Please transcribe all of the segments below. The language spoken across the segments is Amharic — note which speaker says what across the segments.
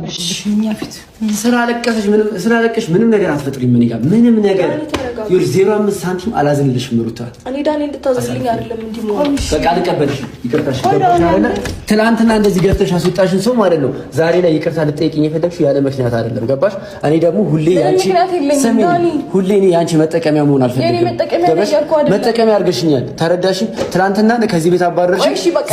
Speaker 1: አታብሽኛ ፊት
Speaker 2: ስላለቀሽ ምንም ነገር አትፈጥሪም። ምን ይላል? ምንም ነገር ይኸውልሽ፣ 0.5 ሳንቲም አላዝንልሽም ሩታ።
Speaker 3: እኔ ዳኒ እንድታዝልኝ አይደለም እንዲሞት
Speaker 2: በቃ ልቀበልሽ። ይቅርታሽ ገባሻለ። ትናንትና እንደዚህ ገፍተሽ አስወጣሽን ሰው ማለት ነው። ዛሬ ላይ ይቅርታ ልጠይቅኝ የፈለግሽው ያለ ምክንያት አይደለም። ገባሽ? እኔ ደግሞ ሁሌ ያንቺ መጠቀሚያ መሆን አልፈልግም። መጠቀሚያ አድርገሽኛል። ተረዳሽኝ? ትናንትና ከዚህ ቤት አባረርሽ።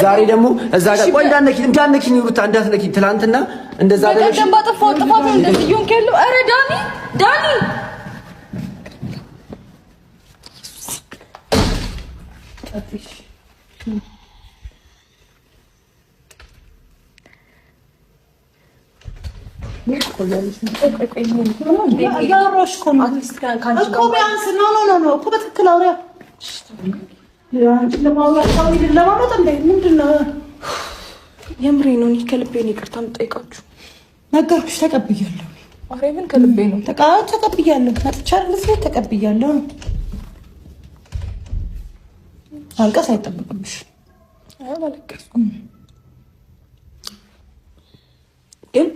Speaker 2: ዛሬ ደግሞ እዛ ጋር ቆይ እንዳነኪኝ ሩታ እንዳትነኪኝ። ትናንትና እንደዛ አይደለም።
Speaker 3: በደንብ አጠፋው ጥፋት ነው እንደዚህ ይሁን ከለው። ኧረ ዳኒ የምሬ ነው። እኔ ከልቤ ነው ይቅርታ የምጠይቃችሁ።
Speaker 1: ነገርኩሽ፣ ተቀብያለሁ።
Speaker 3: ማርያምን ከልቤ ነው
Speaker 1: ተቀብያለሁ። መጥቻለሁ፣ ተቀብያለሁ። አልቀስ አይጠበቅብሽ።
Speaker 3: አላለቀስኩም ግን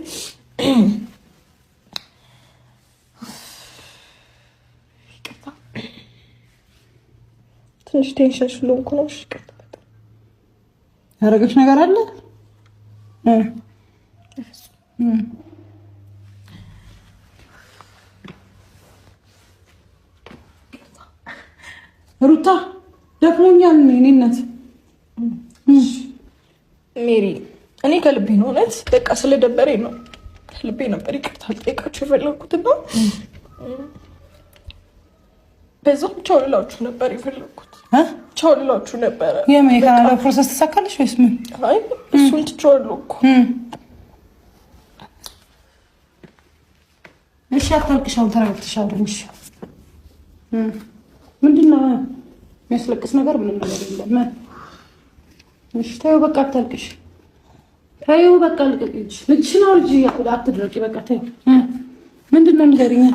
Speaker 3: ትንሽ ቴንሽን ስለሆንኩ ነው። እሺ ይቅርታ።
Speaker 1: ያደረገች ነገር አለ ሩታ ደክሞኛል። እኔ እናት
Speaker 3: ሜሪ፣ እኔ ከልቤ ነው እውነት በቃ ስለደበረኝ ነው። ከልቤ ነበር ይቅርታ ልጠይቃችሁ የፈለኩት እና በዛው ቻው ልላችሁ ነበር የፈለኩት። ቻው ልላችሁ ነበረ።
Speaker 1: የካናዳ ፕሮሰስ ተሳካልሽ ወይስ ምን?
Speaker 3: አይ እሱን ትቼዋለሁ እኮ።
Speaker 1: እሺ አታልቅሻው፣ ተረጋግተሻል። እሺ ምንድነው የሚያስለቅስ ነገር? ምንም ነገር የለም። እሺ ተይው በቃ አታልቅሽ። ተይው በቃ ልቀቂኝ። ልጅሽ ነው ልጅ ያቁዳ አትድረቂ። በቃ ተይው። ምንድነው ንገሪኝ፣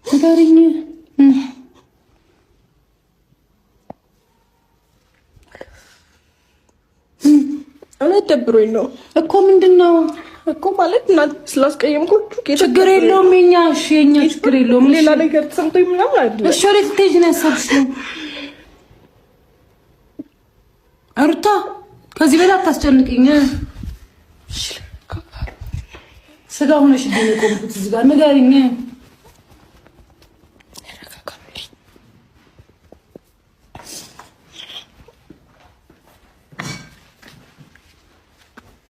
Speaker 1: ንገሪኝ።
Speaker 3: እውነት ደብሮኝ ነው እኮ። ምንድነው እኮ ማለት እናት ስላስቀየምኩት
Speaker 1: ችግር የለውም። የኛ ችግር የለውም።
Speaker 3: ሌላ ነገር ተሰምቶኝ ምናምን አይደለም።
Speaker 1: እሺ ወዴት ልትሄጂ ነው ያሰብሽው? ሩታ ከዚህ በላይ አታስጨንቅኝ። ስጋ ሆነሽ ቆምኩት እዚህ ጋር ንገሪኝ።